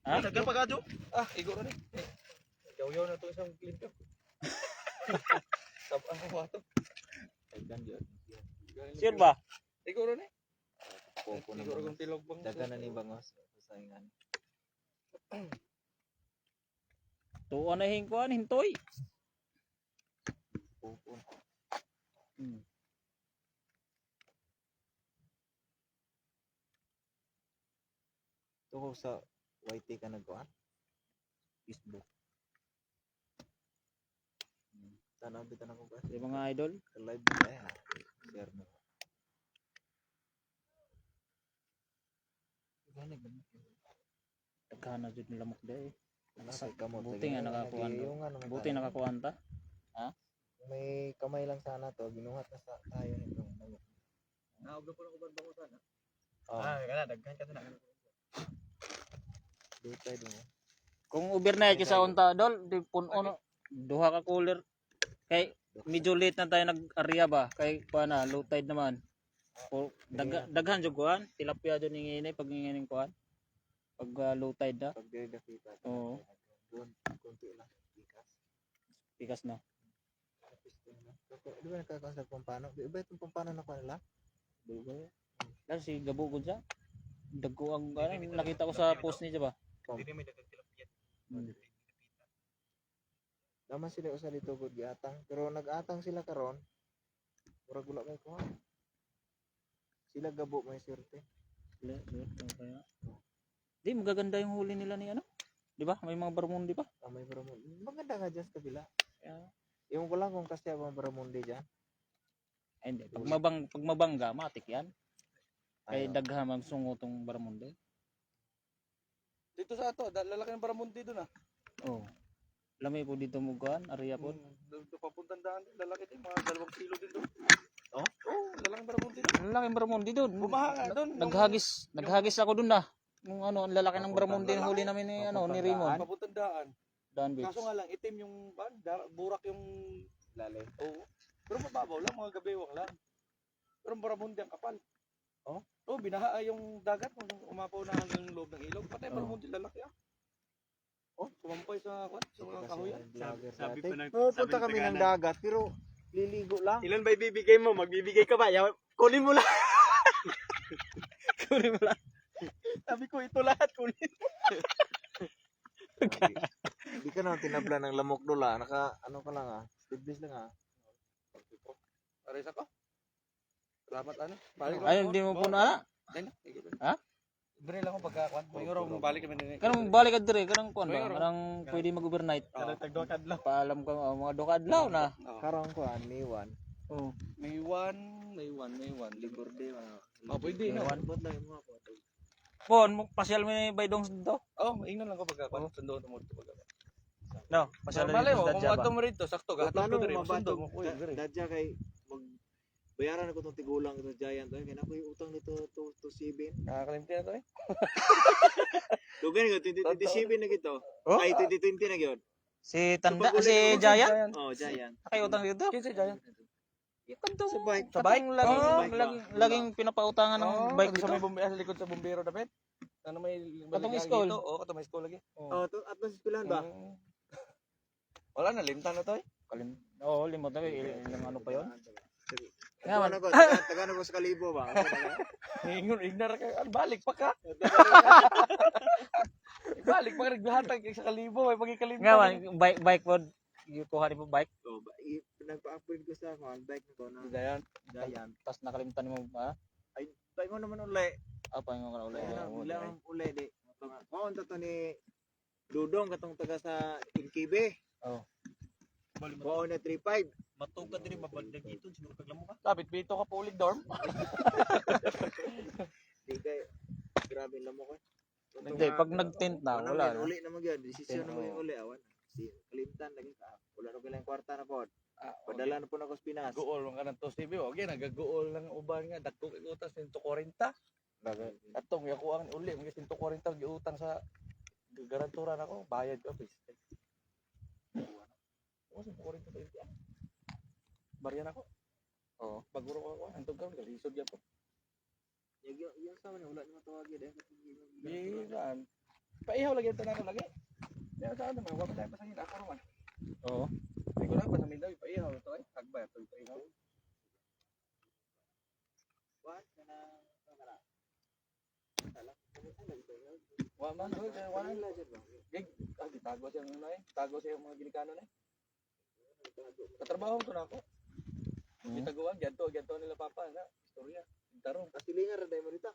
Ha? Daghan pa kadyo. Igo na ni. Yaw-yaw na to isang limpyo. Sabang ko ato. Daghan yun. Sure ba? Igo na ni. Popo na Igo ra bangos. kung tilog bang. Daghan na ni bangos. Saingan. Tuon na hingkuan, hintoy. Popo. Hmm. Tuko sa YT ka nagkuhan? Facebook. Tanaw bitan ako ba? Yung mga idol. Live ba ya? Share mo. Gani ba? Nagkana jud nila mukda eh. Sa kamot. Buti nga nakakuha Buti nakakuha ta. May kamay lang sana to, binuhat na sa tayo nito. Naog po na ko ba sana? Oh, Kana daghan ka na. dutay do. Kung overnight sa unta dol, di puno duha ka cooler. Kay medyo late na tayo nag-area ba? Kay kuana low tide naman. Daghan jud kuan, tilapia jud ning ini pag ngining kuan. Pag low tide na. Pag diri kita. Oo. Doon kunti lang bikas. Pikas na. Di ba nakakaon sa pampano? Di ba itong pampano na kanila? Kasi si Gabugod siya. Dagko ang nakita ko sa post niya ba? Dili may daghang tilapia. Naman sila usa dito gud giatang, pero nag-atang sila karon. Murag wala may kuha. Sila gabo may swerte. Kaya. Di magaganda yung huli nila ni ano? Di ba? May mga barmundi pa. May baramon. Maganda nga dyan sa kabila. Kaya, Yung ko lang kung kasi mga baramundi dyan. ay, hindi. Pag mabangga, matik yan. Kay Ayaw. daghan man sungo tong barmundi. Dito sa ato, lalaki ng Baramundi doon ah. Oh. Lamay po dito mugan, area po. Doon papuntang daan, lalaki din, mga 2 kilo din doon. Oh? Oo, lalaking Baramundi doon. Ang laking barmundi doon. Bumaha nga doon. Naghagis ako doon na. Nung ano, ang lalaki ng barmundi na huli namin ni ano ni Raymond. Papuntang daan. Dan Beach. Kaso nga lang, itim yung, burak yung Lalim. Oo. Pero mababaw lang, mga gabewang lang. Pero ang Baramundi ang kapal. Oh? Oo, binaha yung dagat nung umapaw na hanggang loob ng ilog. Patay Baramundi lalaki ah. Oh, kumampay sa mga kahoyan. Sabi pa ng punta kami ng dagat pero liligo lang. Ilan ba ibibigay mo? Magbibigay ka ba? Kunin mo lang. Kunin mo lang. Sabi ko, ito lahat kunin. Hindi ka naman tinabla ng lamok dola. Naka ano ka lang ah. Stiblis lang ah. Aris ako. Salamat ano. Ay, hindi mo po na. Ha? Bili lang ako pagkakuan. Mayroon mong balik kami din. Kanang balik ka dire, kanang kuan ba? Kanang pwede mag-overnight. Tagdo kadlaw. Paalam ka mga duha ka adlaw na. Karon ko May 1. Oh. May 1. Libur day mga. Pwede no. Bot lang mo ako. Pon, pasyal mo ni Baydong dito. Oh, ingnan lang ko pagkakuan. Sundo mo ito pagkakuan. No, pasyal Malay mo, sa kung Dadya ato ba? mo rito, sakto ka. Plano Sundo mo mo, sundo mo. Dadya kay mag bayaran ako tong tigulang ito giant kay nako yung utang nito to 7. Nakakalimti na to eh. Dugan ko 2027 na gito. Oh? Ay 2020 na gyud. Si Tanda, Kapag si ulit- Giant. Oh, giant. Kay utang dito. Kinsa dyan? Kanto. Sa bike. Sa bike? Laging, Oh, bike ba? laging pinapautangan ng bike Sa dito. may bumbero, sa likod sa bumbero dapat. Ano may Katong baligya school. dito? Oo, katong school lagi. Oh, to at mas pilan ba? Wala na, limtan na to eh. Oo, limot na. Ilang ano pa yun? Taga ko, taga ko sa Kalibo ba? Ignar ka, balik pa ka. Balik pa ka, nagbihatag sa kalibo, may pagkikalimtan. Nga man, bike po. Kuha mo bike. Oh, nagpa-upgrade ko sa bike ko na Dayan. giant. Tapos nakalimtan mo ba? Ay, tayo mo naman uli. Apa yung mga ulit? Wala uli di. Kaon to ni Dudong katong taga sa Inkibe. Oh. Kaon na 35. Matugad din mabandag dito, siguro paglamo ka. Tapit bito ka pulig dorm. Di kay grabe lang mo ko. Hindi, pag nag-tent na, wala na. Uli na mo gyud, desisyon na mo yung uli awan. Si kalimtan lagi ka. Wala na bilang kwarta na pod. Padala na po na ko sa Pinas. Guol ka ng tos TV, okay, nagaguol lang uban nga, dagko kay utang 140. Atong yako ang uli, mga 140 giutang sa garanturan ako, bayad ko bis. Oo, 140 pa ito. Baryan ako. Oo, paguro ko ako, antog ka, galisod yan po. Yung sa man wala na matawag gyud. Bilan. Paihaw lagi ito na ako lagi. Kaya sa ano, wala tayo pasangin ako naman. Oo. Ay ko na pasamin daw, ipaihaw ito ay. Hagbay ito, ipaihaw. Wala man, wala man. Gig, gitago siya ng ano eh. Tago siya yung mga ginikano na eh. Katrabaho ko na ako. Gitaguan, ganto nila papa na. Istorya. Tarong. Kasi lingar na mo dito.